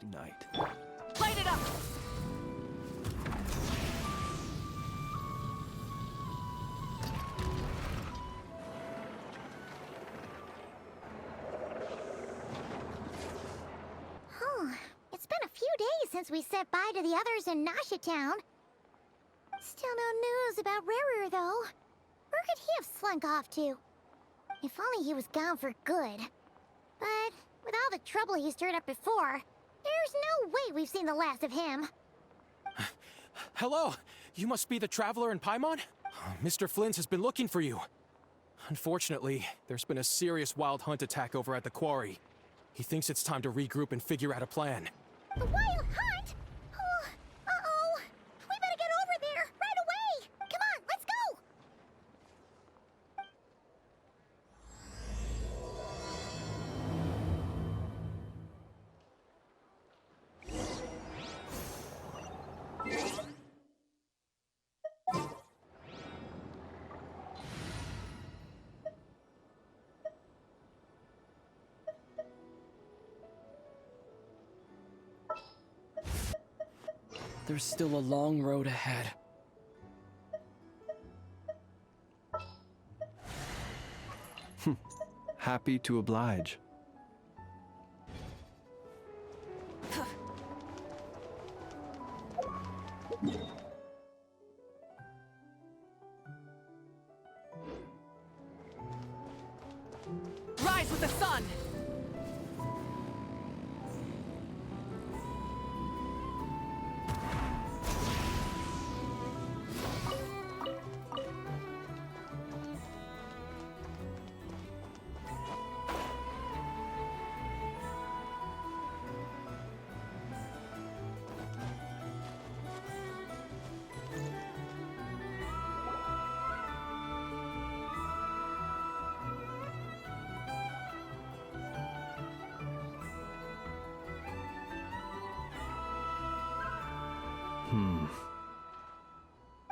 night. Light it up! It's been a few days since we said bye to the others in Nasha Town. Still no news about Rerir, though. Where could he have slunk off to? If only he was gone for good. But with all the trouble he stirred up before, there's no way we've seen the last of him. Hello! You must be the traveler in Paimon? Mr. Flynn has been looking for you. Unfortunately, there's been a serious wild hunt attack over at the quarry. He thinks it's time to regroup and figure out a plan. The wild hunt? Oh, uh-oh. We better get over there, right away! Come on, let's go! There's still a long road ahead. Happy to oblige. Rise with the sun!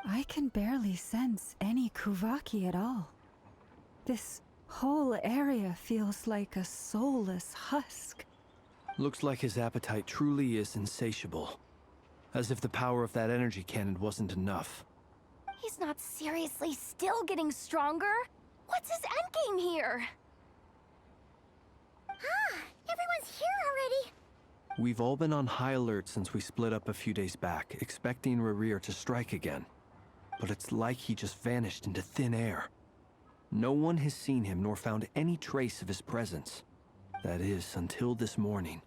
I can barely sense any Kuvaki at all. This whole area feels like a soulless husk. Looks like his appetite truly is insatiable. As if the power of that energy cannon wasn't enough. He's not seriously still getting stronger? What's his endgame here? Everyone's here already. We've all been on high alert since we split up a few days back, expecting Rerir to strike again. But it's like he just vanished into thin air. No one has seen him nor found any trace of his presence. That is, until this morning,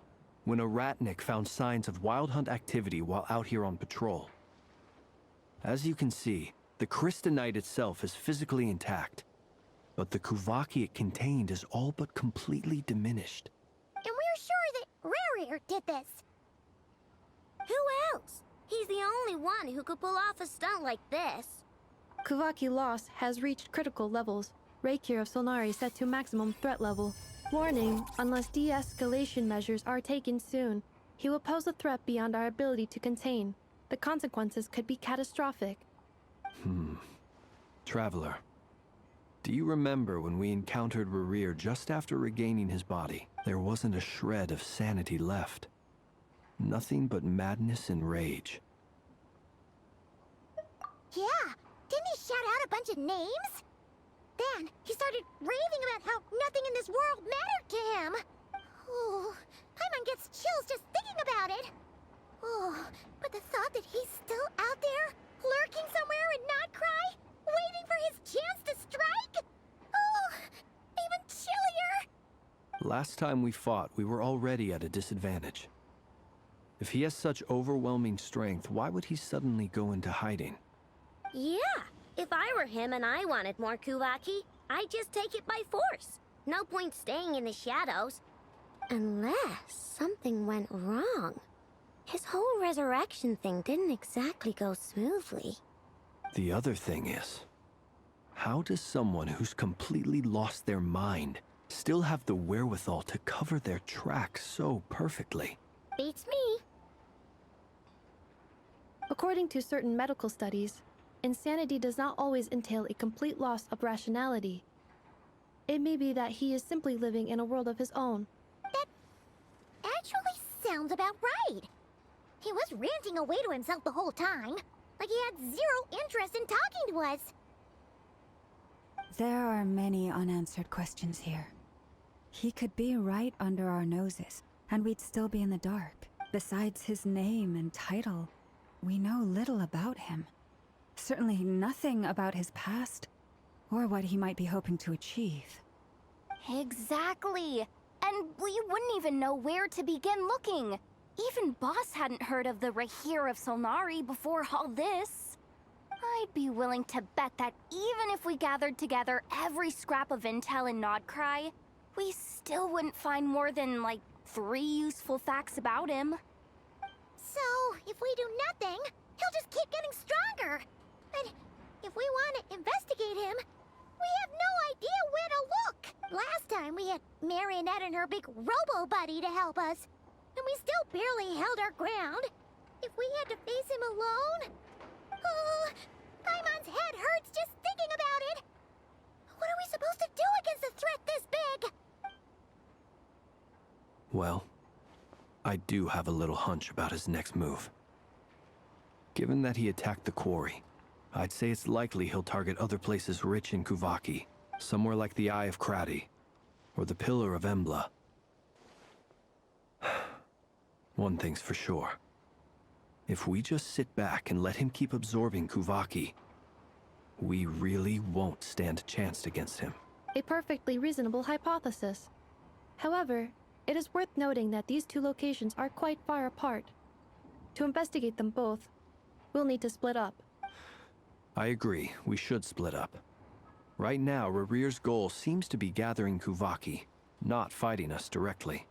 when a ratnik found signs of wild hunt activity while out here on patrol. As you can see, the Crystonite itself is physically intact, but the Kuvaki it contained is all but completely diminished. And we're sure that Rerir did this. Who else? He's the only one who could pull off a stunt like this. Kuvaki loss has reached critical levels. Rerir of Solnari set to maximum threat level. Warning, unless de-escalation measures are taken soon, he will pose a threat beyond our ability to contain. The consequences could be catastrophic. Traveler, do you remember when we encountered Rerir just after regaining his body? There wasn't a shred of sanity left. Nothing but madness and rage. Yeah, didn't he shout out a bunch of names? Then he started raving about how nothing in this world mattered to him. Oh, Paimon gets chills just thinking about it. Oh, but the thought that he's still out there, lurking somewhere in Not Cry, waiting for his chance to strike? Oh, even chillier. Last time we fought, we were already at a disadvantage. If he has such overwhelming strength, why would he suddenly go into hiding? Yeah, if I were him and I wanted more Kuvaki, I'd just take it by force. No point staying in the shadows. Unless something went wrong. His whole resurrection thing didn't exactly go smoothly. The other thing is, how does someone who's completely lost their mind still have the wherewithal to cover their tracks so perfectly? Beats me. According to certain medical studies, insanity does not always entail a complete loss of rationality. It may be that he is simply living in a world of his own. That actually sounds about right. He was ranting away to himself the whole time, like he had zero interest in talking to us. There are many unanswered questions here. He could be right under our noses, and we'd still be in the dark. Besides his name and title, we know little about him. Certainly nothing about his past, or what he might be hoping to achieve. Exactly. And we wouldn't even know where to begin looking. Even Boss hadn't heard of the Rerir of Solnari before all this. I'd be willing to bet that even if we gathered together every scrap of intel in Nodcry, we still wouldn't find more than, like, 3 useful facts about him. So, if we do nothing, he'll just keep getting stronger. And if we want to investigate him, we have no idea where to look. Last time we had Marionette and her big robo-buddy to help us, and we still barely held our ground. If we had to face him alone... Oh, Paimon's head hurts just thinking about it. What are we supposed to do against a threat this big? Well, I do have a little hunch about his next move. Given that he attacked the quarry, I'd say it's likely he'll target other places rich in Kuvaki, somewhere like the Eye of Krati, or the Pillar of Embla. One thing's for sure. If we just sit back and let him keep absorbing Kuvaki, we really won't stand a chance against him. A perfectly reasonable hypothesis. However, it is worth noting that these 2 locations are quite far apart. To investigate them both, we'll need to split up. I agree, we should split up. Right now, Rerir's goal seems to be gathering Kuvaki, not fighting us directly.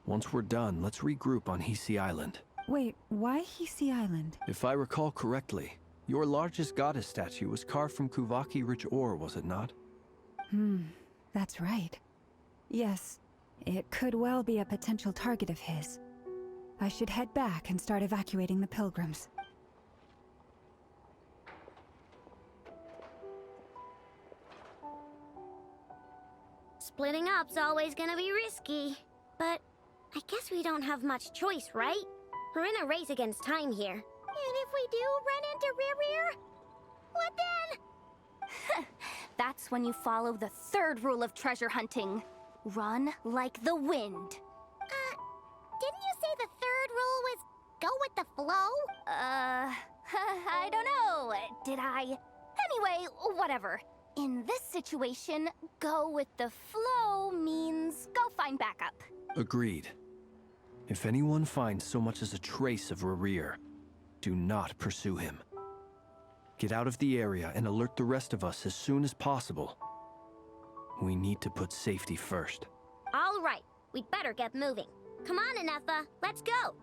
Once we're done, let's regroup on Hisi Island. Wait, why Hisi Island? If I recall correctly, your largest goddess statue was carved from Kuvaki-rich ore, was it not? That's right. Yes, it could well be a potential target of his. I should head back and start evacuating the pilgrims. Splitting up's always gonna be risky. But I guess we don't have much choice, right? We're in a race against time here. And if we do run into Rerir, what then? That's when you follow the 3rd rule of treasure hunting. Run like the wind. Didn't you say the 3rd rule was go with the flow? I don't know. Did I? Anyway, whatever. In this situation, go with the flow means go find backup. Agreed. If anyone finds so much as a trace of Rerir, do not pursue him. Get out of the area and alert the rest of us as soon as possible. We need to put safety first. All right, we'd better get moving. Come on, Inetha, let's go.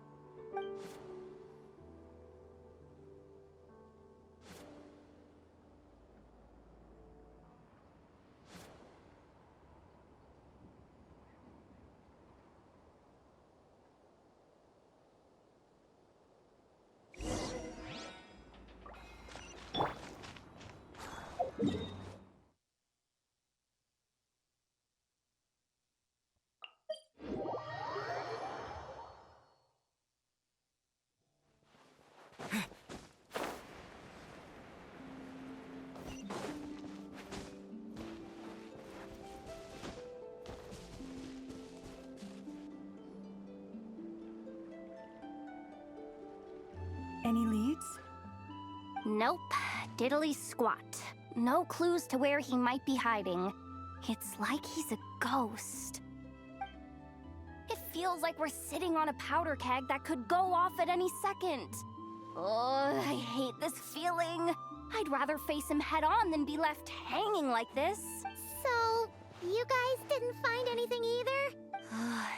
Any leads? Nope. Diddly squat. No clues to where he might be hiding. It's like he's a ghost. It feels like we're sitting on a powder keg that could go off at any second. Oh, I hate this feeling. I'd rather face him head on than be left hanging like this. So, you guys didn't find anything either?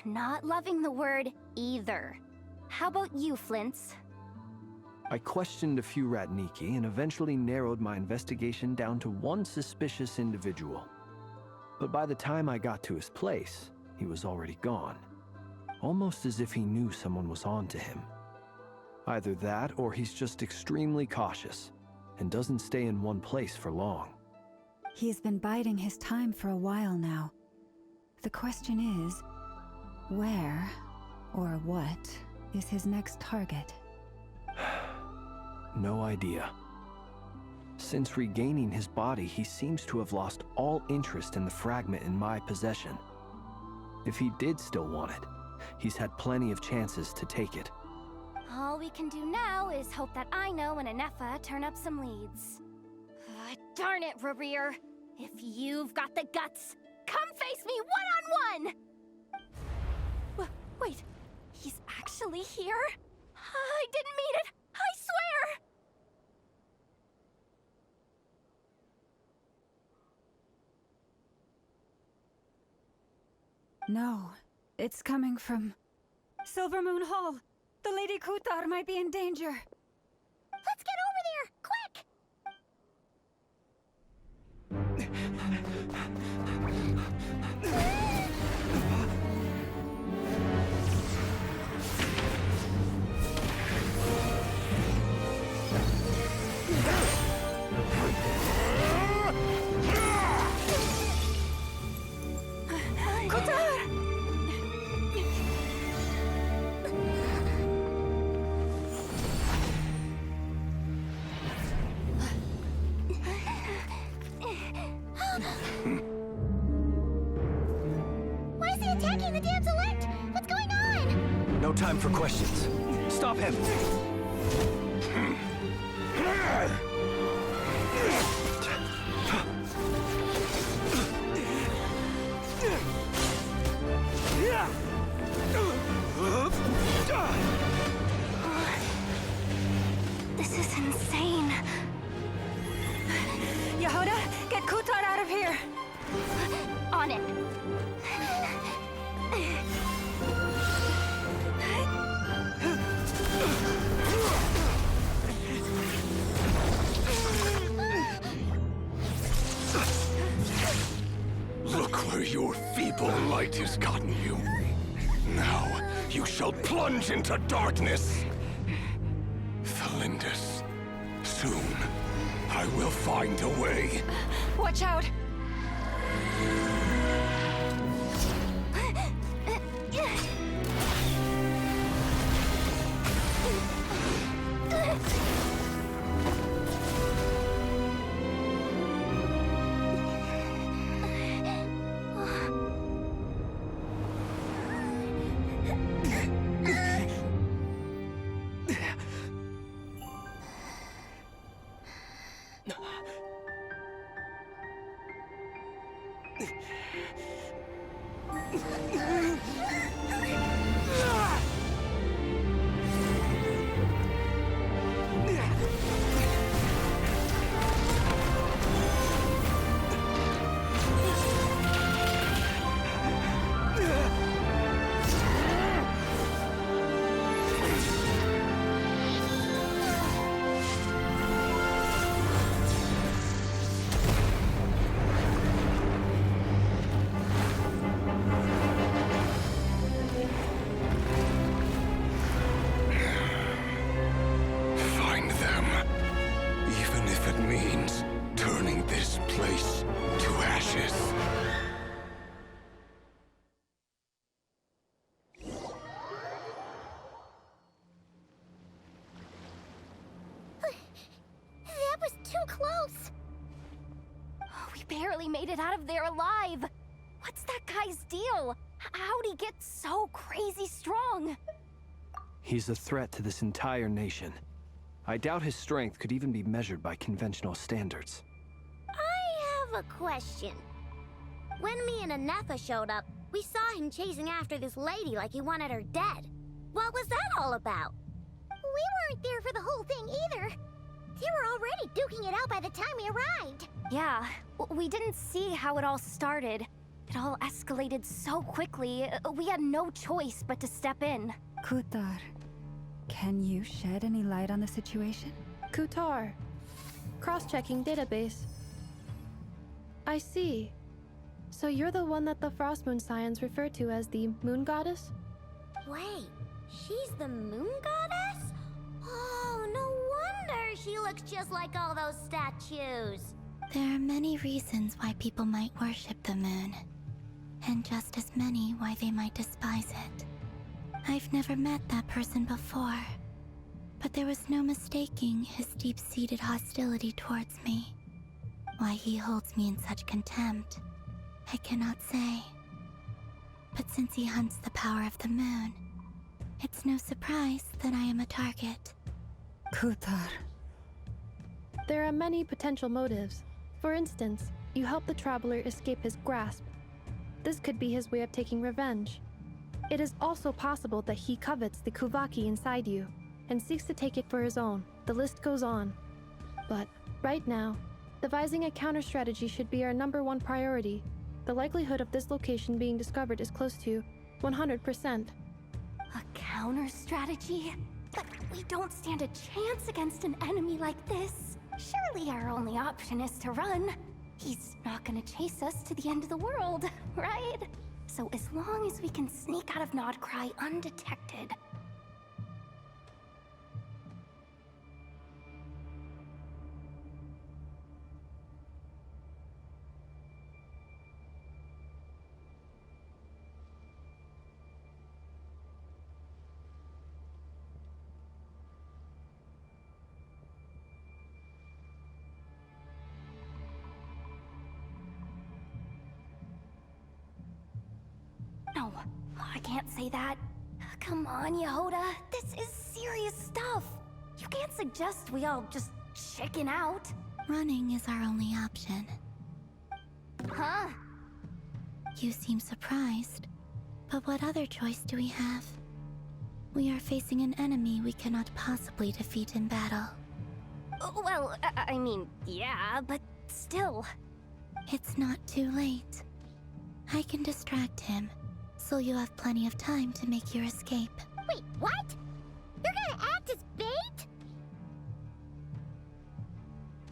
Not loving the word either. How about you, Flints? I questioned a few Ratniki and eventually narrowed my investigation down to one suspicious individual. But by the time I got to his place, he was already gone. Almost as if he knew someone was on to him. Either that or he's just extremely cautious and doesn't stay in one place for long. He's been biding his time for a while now. The question is, where Or what is his next target? No idea. Since regaining his body, he seems to have lost all interest in the fragment in my possession. If he did still want it, he's had plenty of chances to take it. All we can do now is hope that Aino and Anefa turn up some leads. Darn it, Rerir! If you've got the guts, come face me one-on-one! Wait, he's actually here? I didn't mean it! I swear! No, it's coming from Silver Moon Hall. The Lady Kutar might be in danger. Let's get over there, quick! Why is he attacking the damsel elect? What's going on? No time for questions. Stop him! This is insane. Yehuda, get Kutar out of here! On it. Look where your feeble light has gotten you. Now, you shall plunge into darkness. Felindus, soon, I will find a way. Watch out! Find them. Even if it means turning this place to ashes. That was too close. We barely made it out of there alive. What's that guy's deal? How'd he get so crazy strong? He's a threat to this entire nation. I doubt his strength could even be measured by conventional standards. I have a question. When me and Anefa showed up, we saw him chasing after this lady like he wanted her dead. What was that all about? We weren't there for the whole thing either. They were already duking it out by the time we arrived. Yeah, we didn't see how it all started. It all escalated so quickly, we had no choice but to step in. Kutar, can you shed any light on the situation? Kutar. Cross-checking database. I see. So you're the one that the Frost Moon Scions refer to as the Moon Goddess? Wait, she's the moon goddess? Oh, no wonder she looks just like all those statues. There are many reasons why people might worship the moon, and just as many why they might despise it. I've never met that person before, but there was no mistaking his deep-seated hostility towards me. Why he holds me in such contempt, I cannot say. But since he hunts the power of the moon, it's no surprise that I am a target. Kuthar. There are many potential motives. For instance, you help the traveler escape his grasp. This could be his way of taking revenge. It is also possible that he covets the Kuvaki inside you and seeks to take it for his own. The list goes on. But right now, devising a counter-strategy should be our #1 priority. The likelihood of this location being discovered is close to 100%. A counter strategy? But we don't stand a chance against an enemy like this. Surely our only option is to run. He's not gonna chase us to the end of the world, right? So as long as we can sneak out of Nodcry undetected. No, I can't say that. Come on, Yehoda. This is serious stuff. You can't suggest we all just chicken out. Running is our only option. Huh? You seem surprised, but what other choice do we have? We are facing an enemy we cannot possibly defeat in battle. Well, I mean, yeah, but still. It's not too late. I can distract him, so you have plenty of time to make your escape. Wait, what? You're gonna act as bait?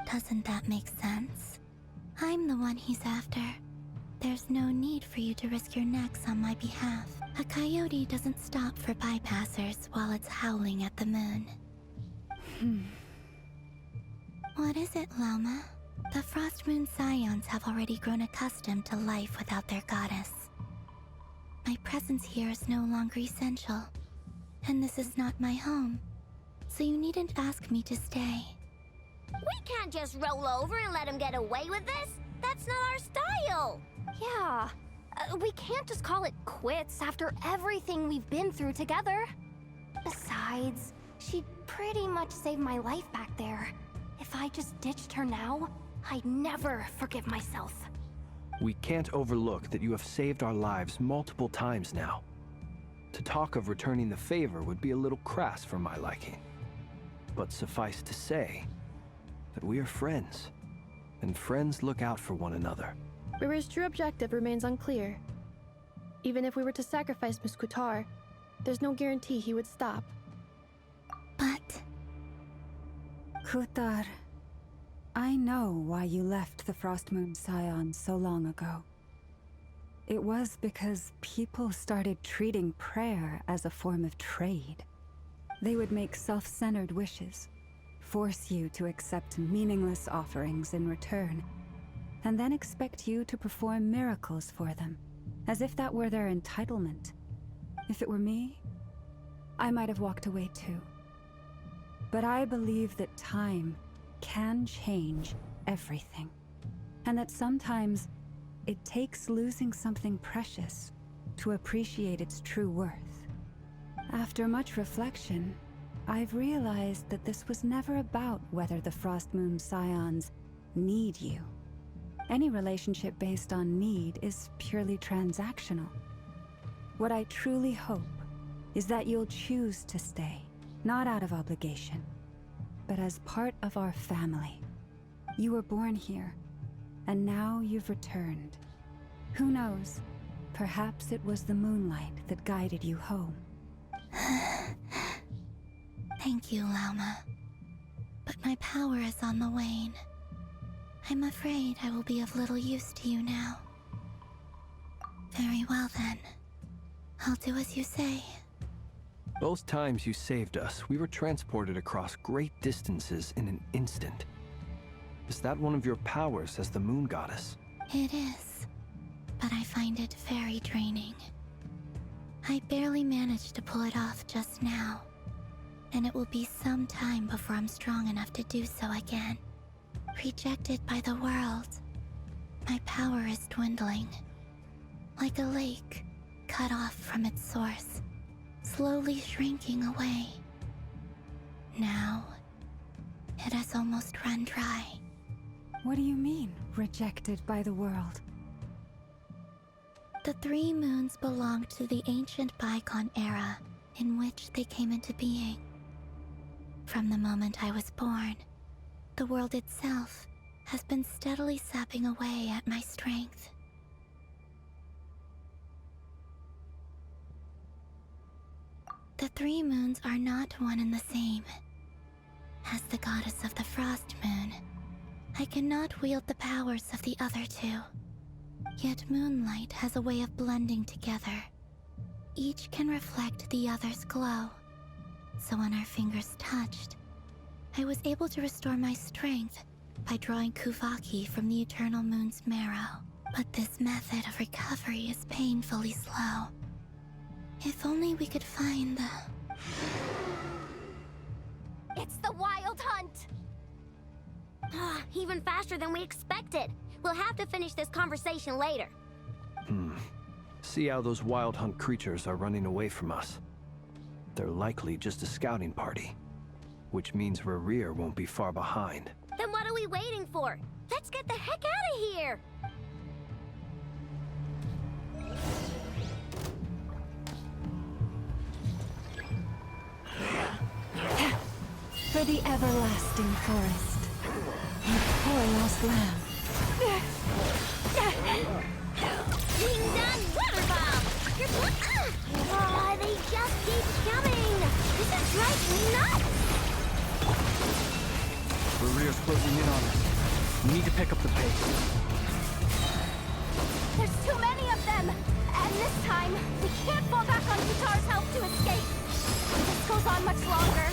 Doesn't that make sense? I'm the one he's after. There's no need for you to risk your necks on my behalf. A coyote doesn't stop for bypassers while it's howling at the moon. What is it, Loma? The Frost Moon Scions have already grown accustomed to life without their goddess. My presence here is no longer essential, and this is not my home, so you needn't ask me to stay. We can't just roll over and let him get away with this. That's not our style. Yeah. We can't just call it quits after everything we've been through together. Besides, she pretty much saved my life back there. If I just ditched her now, I'd never forgive myself. We can't overlook that you have saved our lives multiple times now. To talk of returning the favor would be a little crass for my liking. But suffice to say that we are friends, and friends look out for one another. Rerir's true objective remains unclear. Even if we were to sacrifice Miss Kutar, there's no guarantee he would stop. But Kuthar, I know why you left the Frostmoon Scions so long ago. It was because people started treating prayer as a form of trade. They would make self-centered wishes, force you to accept meaningless offerings in return, and then expect you to perform miracles for them, as if that were their entitlement. If it were me, I might have walked away too. But I believe that time can change everything, and that sometimes it takes losing something precious to appreciate its true worth. After much reflection, I've realized that this was never about whether the Frostmoon Scions need you. Any relationship based on need is purely transactional. What I truly hope is that you'll choose to stay, not out of obligation, but as part of our family. You were born here, and now you've returned. Who knows? Perhaps it was the moonlight that guided you home. Thank you, Lauma. But my power is on the wane. I'm afraid I will be of little use to you now. Very well then. I'll do as you say. Both times you saved us, we were transported across great distances in an instant. Is that one of your powers as the Moon Goddess? It is, but I find it very draining. I barely managed to pull it off just now, and it will be some time before I'm strong enough to do so again. Rejected by the world, my power is dwindling. Like a lake, cut off from its source, slowly shrinking away. Now, it has almost run dry. What do you mean, rejected by the world? The 3 moons belonged to the ancient bygone era in which they came into being. From the moment I was born, the world itself has been steadily sapping away at my strength. The 3 moons are not one and the same. As the goddess of the Frost Moon, I cannot wield the powers of the other 2. Yet moonlight has a way of blending together. Each can reflect the other's glow. So when our fingers touched, I was able to restore my strength by drawing Kuvaki from the Eternal Moon's marrow. But this method of recovery is painfully slow. If only we could find the... It's the Wild Hunt! Even faster than we expected. We'll have to finish this conversation later. See how those Wild Hunt creatures are running away from us. They're likely just a scouting party, which means Rerir won't be far behind. Then what are we waiting for? Let's get the heck out of here! For the everlasting forest. You poor lost lamb. Ding dong water bomb! Oh, they just keep coming! This is driving me nuts! Rerir's closing in on us. We need to pick up the pace. There's too many of them! And this time, we can't fall back on Guitar's help to escape! If this goes on much longer...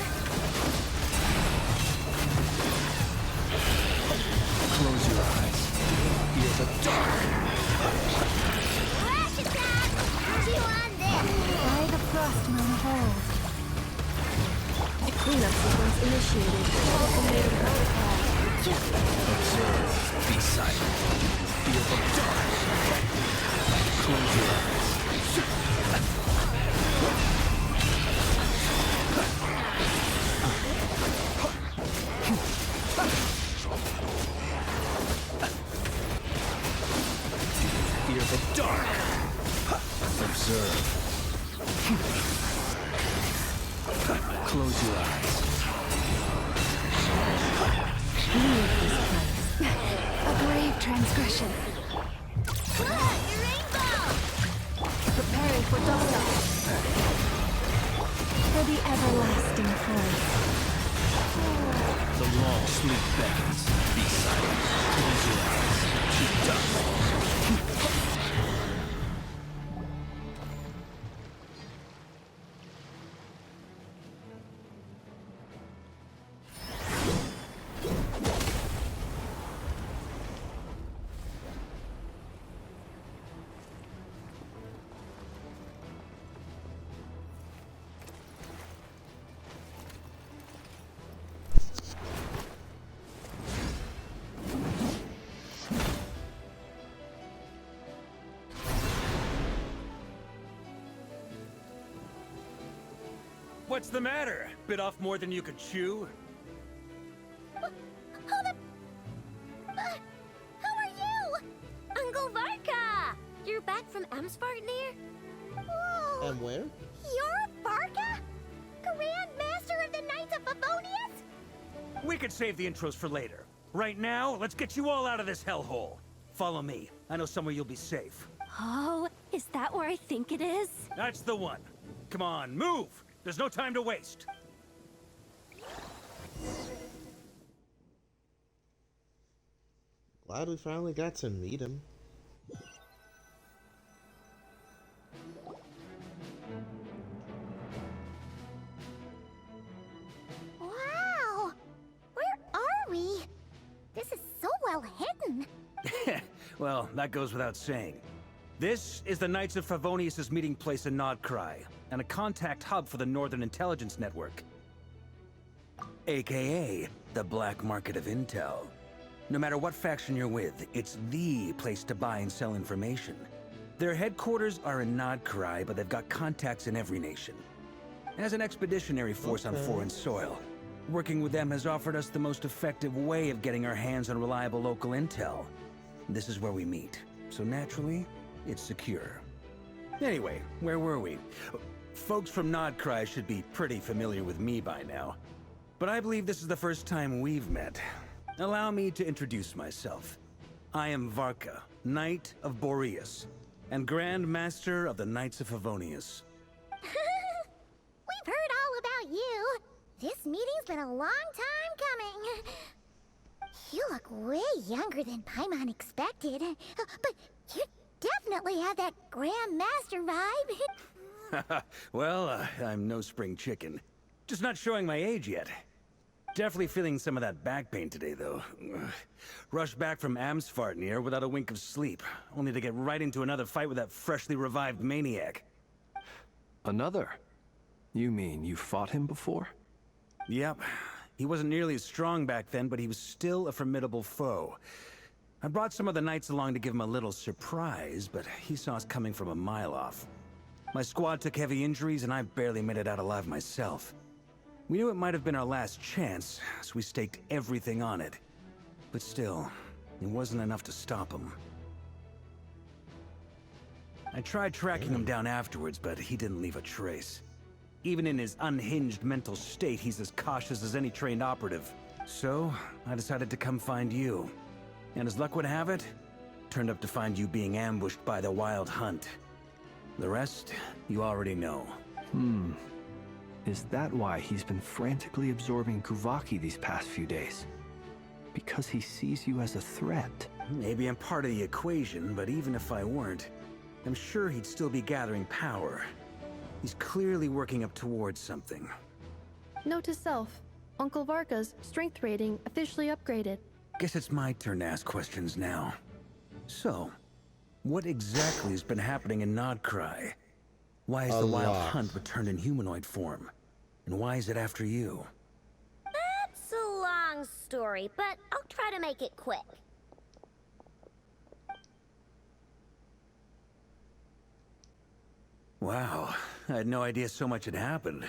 Close your eyes. Feel the dark. Flash attack! Chew on this! By the Frost Moon of old. Cleanup sequence initiated. Automated protocol. Observe. Be silent. Feel the dark. Close your eyes. Fear the dark. Observe. Close your eyes. Leave this place. A grave transgression. Look! Your rainbow! Preparing for dust. For the everlasting forest. The long sleep beckons. Be silent. Close your eyes. Keep dust. What's the matter? Bit off more than you could chew? Hold up! Who are you? Uncle Varka! You're back from Amsvartnir? Whoa! And where? You're Varka? Grand Master of the Knights of Favonius? We could save the intros for later. Right now, let's get you all out of this hellhole. Follow me. I know somewhere you'll be safe. Oh, is that where I think it is? That's the one. Come on, move! There's no time to waste. Glad we finally got to meet him. Wow! Where are we? This is so well hidden. Well, that goes without saying. This is the Knights of Favonius' meeting place in Nodcry, and a contact hub for the Northern Intelligence Network. AKA, the black market of intel. No matter what faction you're with, it's the place to buy and sell information. Their headquarters are in Nodcry, but they've got contacts in every nation. As an expeditionary force on foreign soil, working with them has offered us the most effective way of getting our hands on reliable local intel. This is where we meet, so naturally, it's secure. Anyway, where were we? Folks from Nodcry should be pretty familiar with me by now. But I believe this is the first time we've met. Allow me to introduce myself. I am Varka, Knight of Boreas, and Grand Master of the Knights of Favonius. We've heard all about you. This meeting's been a long time coming. You look way younger than Paimon expected. But you definitely have that Grand Master vibe. Well, I'm no spring chicken. Just not showing my age yet. Definitely feeling some of that back pain today, though. Rushed back from Amsfartnir without a wink of sleep, only to get right into another fight with that freshly revived maniac. Another? You mean you fought him before? Yep. He wasn't nearly as strong back then, but he was still a formidable foe. I brought some of the knights along to give him a little surprise, but he saw us coming from a mile off. My squad took heavy injuries, and I barely made it out alive myself. We knew it might have been our last chance, so we staked everything on it. But still, it wasn't enough to stop him. I tried tracking him down afterwards, but he didn't leave a trace. Even in his unhinged mental state, he's as cautious as any trained operative. So, I decided to come find you. And as luck would have it, turned up to find you being ambushed by the Wild Hunt. The rest, you already know. Is that why he's been frantically absorbing Kuvaki these past few days? Because he sees you as a threat? Maybe I'm part of the equation, but even if I weren't, I'm sure he'd still be gathering power. He's clearly working up towards something. Note to self, Uncle Varka's strength rating officially upgraded. Guess it's my turn to ask questions now. So, what exactly has been happening in Nodcry? Why is the Wild Hunt returned in humanoid form? And why is it after you? That's a long story, but I'll try to make it quick. Wow, I had no idea so much had happened.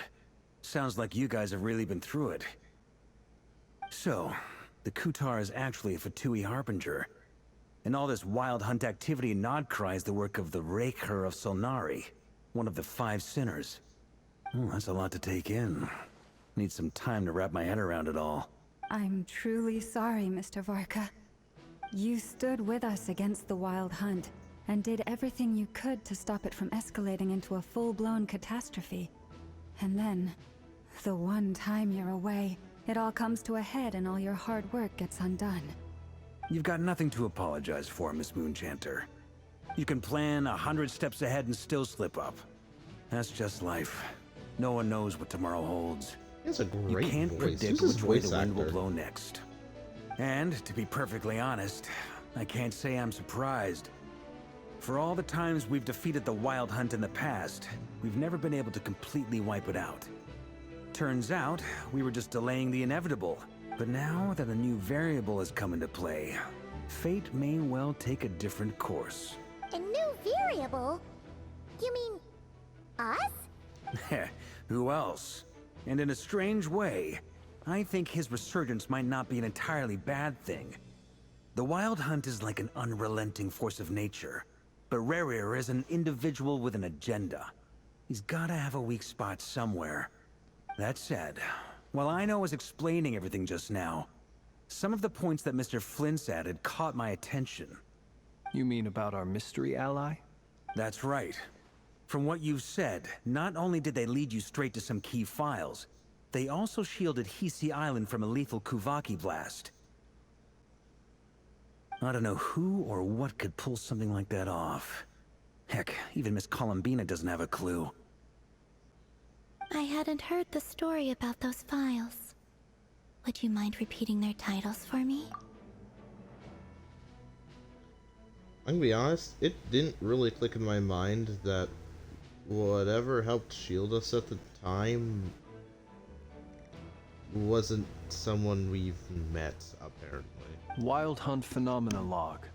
Sounds like you guys have really been through it. So, the Kutar is actually a Fatui Harbinger. And all this Wild Hunt activity in Nodcry is the work of the Rerir of Solnari, one of the 5 sinners. That's a lot to take in. Need some time to wrap my head around it all. I'm truly sorry, Mr. Varka. You stood with us against the Wild Hunt, and did everything you could to stop it from escalating into a full-blown catastrophe. And then, the one time you're away, it all comes to a head and all your hard work gets undone. You've got nothing to apologize for, Miss Moonchanter. You can plan 100 steps ahead and still slip up. That's just life. No one knows what tomorrow holds. That's a great You can't voice. predict Who's which way his the voice wind will actor? blow next. And, to be perfectly honest, I can't say I'm surprised. For all the times we've defeated the Wild Hunt in the past, we've never been able to completely wipe it out. Turns out, we were just delaying the inevitable. But now that a new variable has come into play, fate may well take a different course. A new variable? You mean us? Who else? And in a strange way, I think his resurgence might not be an entirely bad thing. The Wild Hunt is like an unrelenting force of nature, but Rerir is an individual with an agenda. He's gotta have a weak spot somewhere. That said, while I was explaining everything just now, some of the points that Mr. Flint's added caught my attention. You mean about our mystery ally? That's right. From what you've said, not only did they lead you straight to some key files, they also shielded Hisi Island from a lethal Kuvaki blast. I don't know who or what could pull something like that off. Heck, even Miss Columbina doesn't have a clue. I hadn't heard the story about those files. Would you mind repeating their titles for me? I'm gonna be honest, it didn't really click in my mind that whatever helped shield us at the time wasn't someone we've met, apparently. Wild Hunt Phenomena Log,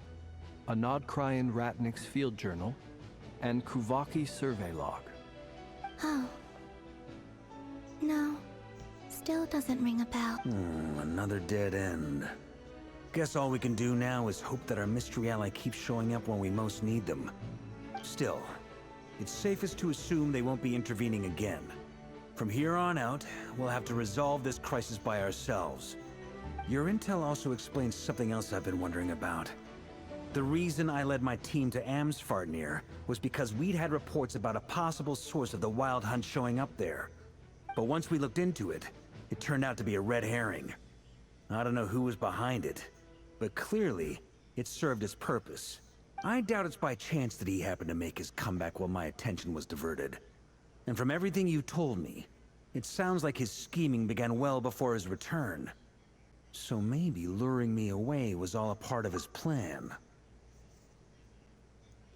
a Nodcryan Ratnik's Field Journal, and Kuvaki Survey Log. Oh. No. Still doesn't ring a bell. Another dead end. Guess all we can do now is hope that our mystery ally keeps showing up when we most need them. Still, it's safest to assume they won't be intervening again. From here on out, we'll have to resolve this crisis by ourselves. Your intel also explains something else I've been wondering about. The reason I led my team to Amsfartnir was because we'd had reports about a possible source of the Wild Hunt showing up there. But once we looked into it, it turned out to be a red herring. I don't know who was behind it, but clearly, it served its purpose. I doubt it's by chance that he happened to make his comeback while my attention was diverted. And from everything you told me, it sounds like his scheming began well before his return. So maybe luring me away was all a part of his plan.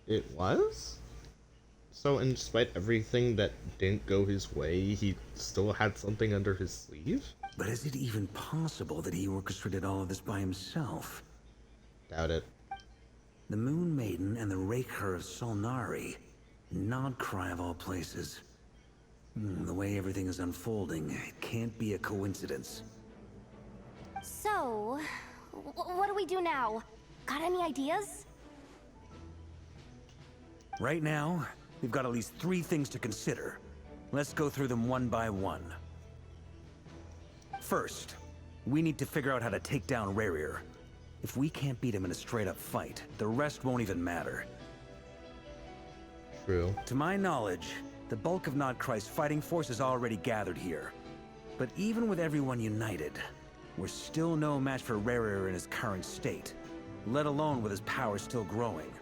It was? So in spite of everything that didn't go his way, he still had something under his sleeve? But is it even possible that he orchestrated all of this by himself? Doubt it. The Moon Maiden and the Rerir of Solnari. Nodcry of all places. The way everything is unfolding, it can't be a coincidence. So, what do we do now? Got any ideas? Right now, we've got at least 3 things to consider. Let's go through them one by one. First, we need to figure out how to take down Rerir. If we can't beat him in a straight-up fight, the rest won't even matter. True. To my knowledge, the bulk of Nodcry's fighting force is already gathered here. But even with everyone united, we're still no match for Rerir in his current state, let alone with his power still growing.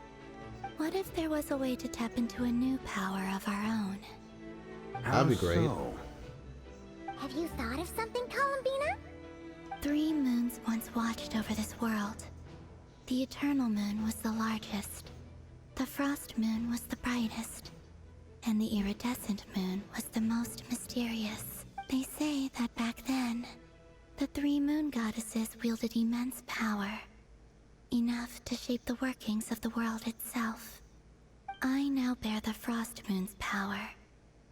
What if there was a way to tap into a new power of our own? That'd be great. So? Have you thought of something, Columbina? 3 moons once watched over this world. The Eternal Moon was the largest. The Frost Moon was the brightest. And the Iridescent Moon was the most mysterious. They say that back then, the 3 moon goddesses wielded immense power. Enough to shape the workings of the world itself. I now bear the Frost Moon's power,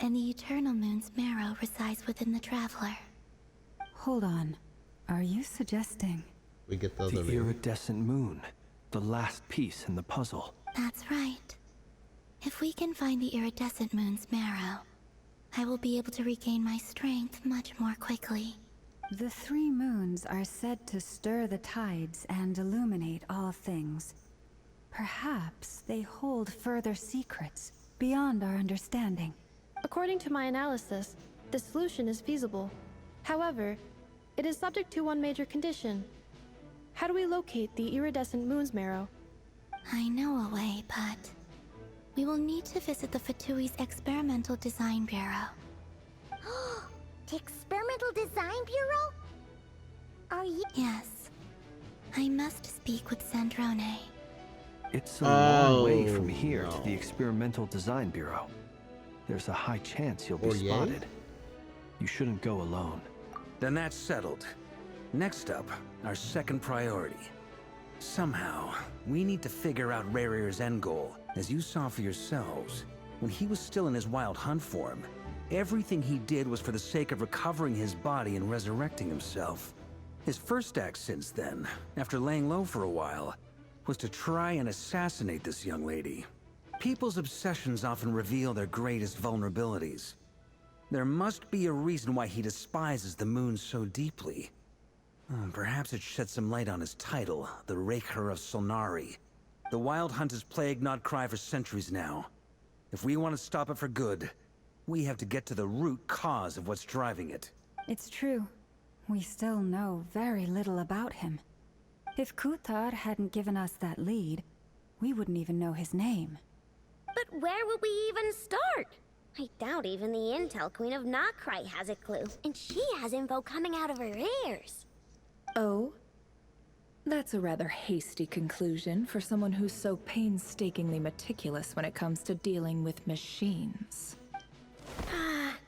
and the Eternal Moon's marrow resides within the Traveler. Hold on. Are you suggesting? We get the The other moon. iridescent moon, the last piece in the puzzle. That's right. If we can find the Iridescent Moon's marrow, I will be able to regain my strength much more quickly. The 3 moons are said to stir the tides and illuminate all things. Perhaps they hold further secrets beyond our understanding. According to my analysis, the solution is feasible. However, it is subject to one major condition. How do we locate the Iridescent Moon's marrow? I know a way, but we will need to visit the Fatui's Experimental Design Bureau. The Experimental Design Bureau? Are you... Yes. I must speak with Sandrone. It's a long way Oh, from here to the no. Experimental Design Bureau. There's a high chance you'll be Oh, yeah? spotted. You shouldn't go alone. Then that's settled. Next up, our second priority. Somehow, we need to figure out Rerir's end goal. As you saw for yourselves, when he was still in his Wild Hunt form, everything he did was for the sake of recovering his body and resurrecting himself. His first act since then, after laying low for a while, was to try and assassinate this young lady. People's obsessions often reveal their greatest vulnerabilities. There must be a reason why he despises the moon so deeply. Perhaps it sheds some light on his title, the Rerir of Solnari. The Wild Hunt has plagued Nodcry for centuries now. If we want to stop it for good, we have to get to the root cause of what's driving it. It's true. We still know very little about him. If Kuthar hadn't given us that lead, we wouldn't even know his name. But where would we even start? I doubt even the Intel Queen of Nodcry has a clue, and she has info coming out of her ears. Oh? That's a rather hasty conclusion for someone who's so painstakingly meticulous when it comes to dealing with machines.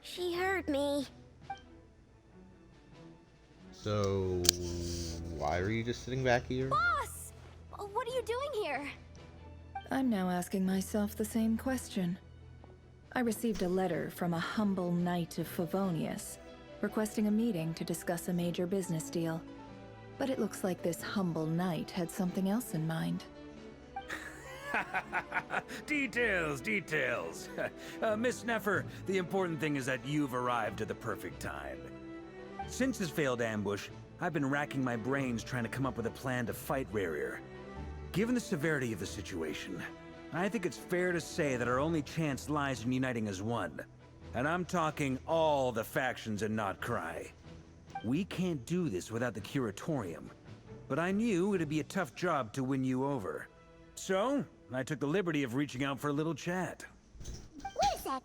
She heard me. So, why are you just sitting back here? Boss! What are you doing here? I'm now asking myself the same question. I received a letter from a humble knight of Favonius, requesting a meeting to discuss a major business deal. But it looks like this humble knight had something else in mind. Details, details. Miss Neffer, the important thing is that you've arrived at the perfect time. Since his failed ambush, I've been racking my brains trying to come up with a plan to fight Rerir. Given the severity of the situation, I think it's fair to say that our only chance lies in uniting as one. And I'm talking all the factions in Notcry. We can't do this without the Curatorium, but I knew it'd be a tough job to win you over. So, I took the liberty of reaching out for a little chat. Wait a sec.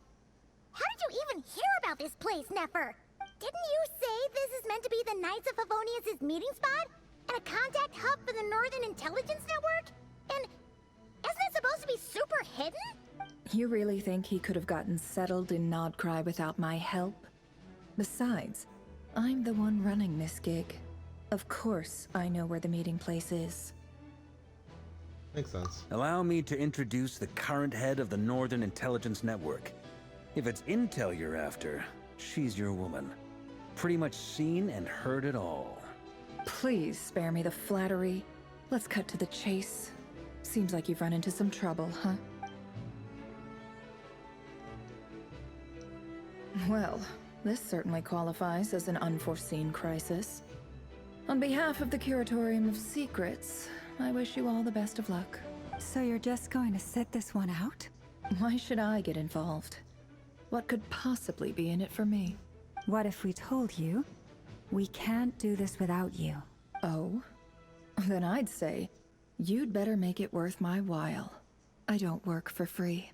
How did you even hear about this place, Neffer? Didn't you say this is meant to be the Knights of Favonius' meeting spot? And a contact hub for the Northern Intelligence Network? And isn't it supposed to be super hidden? You really think he could have gotten settled in Nodcry without my help? Besides, I'm the one running this gig. Of course I know where the meeting place is. Makes sense. Allow me to introduce the current head of the Northern Intelligence Network. If it's intel you're after, she's your woman. Pretty much seen and heard it all. Please spare me the flattery. Let's cut to the chase. Seems like you've run into some trouble, huh? Well, this certainly qualifies as an unforeseen crisis. On behalf of the Curatorium of Secrets, I wish you all the best of luck. So you're just going to sit this one out? Why should I get involved? What could possibly be in it for me? What if we told you we can't do this without you? Oh? Then I'd say you'd better make it worth my while. I don't work for free.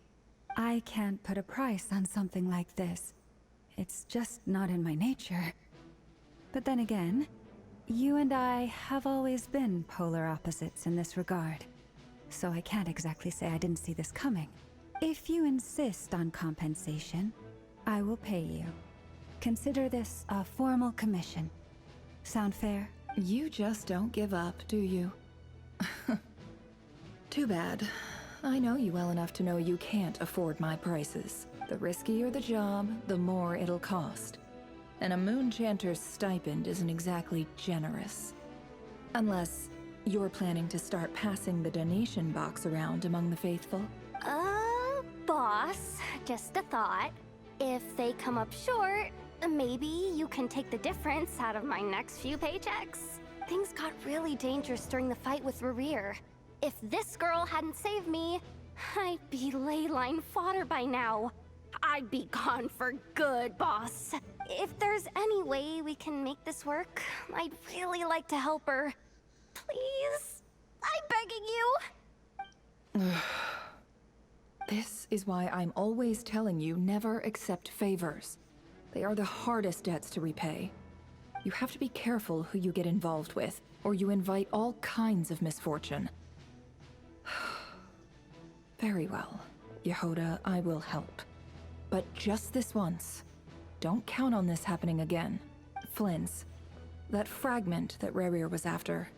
I can't put a price on something like this. It's just not in my nature. But then again, you and I have always been polar opposites in this regard. So I can't exactly say I didn't see this coming. If you insist on compensation, I will pay you. Consider this a formal commission. Sound fair? You just don't give up, do you? Too bad. I know you well enough to know you can't afford my prices. The riskier the job, the more it'll cost. And a Moonchanter's stipend isn't exactly generous. Unless you're planning to start passing the donation box around among the faithful. Boss, just a thought. If they come up short, maybe you can take the difference out of my next few paychecks. Things got really dangerous during the fight with Rerir. If this girl hadn't saved me, I'd be ley line fodder by now. I'd be gone for good, boss. If there's any way we can make this work, I'd really like to help her. Please? I'm begging you. This is why I'm always telling you never accept favors. They are the hardest debts to repay. You have to be careful who you get involved with, or you invite all kinds of misfortune. Very well, Yehoda, I will help. But just this once. Don't count on this happening again. Flynn's, that fragment that Rerir was after,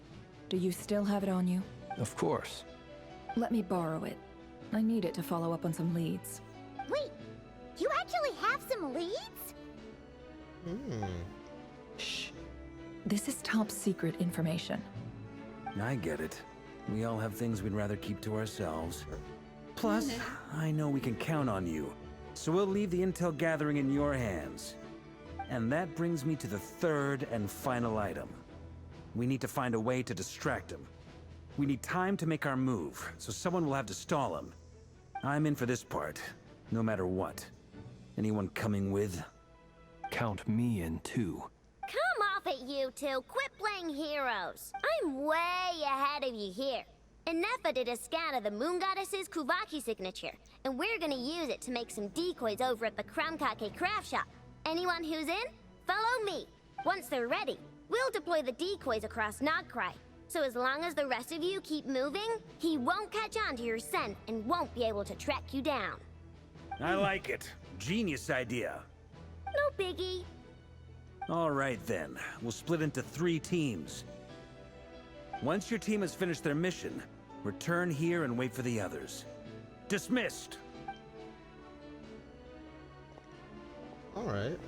do you still have it on you? Of course. Let me borrow it. I need it to follow up on some leads. Wait, you actually have some leads? Shh. This is top secret information. I get it. We all have things we'd rather keep to ourselves. Plus, I know we can count on you. So we'll leave the intel gathering in your hands. And that brings me to the third and final item. We need to find a way to distract him. We need time to make our move, so someone will have to stall him. I'm in for this part, no matter what. Anyone coming with? Count me in too. Come off it, you two. Quit playing heroes. I'm way ahead of you here. Nefa did a scan of the Moon Goddess's Kuvaki signature, and we're gonna use it to make some decoys over at the Kramkake craft shop. Anyone who's in, follow me. Once they're ready, we'll deploy the decoys across Nogcry. So as long as the rest of you keep moving, he won't catch on to your scent and won't be able to track you down. I like it. Genius idea. No biggie. All right then, we'll split into 3 teams. Once your team has finished their mission, return here and wait for the others. Dismissed! Alright.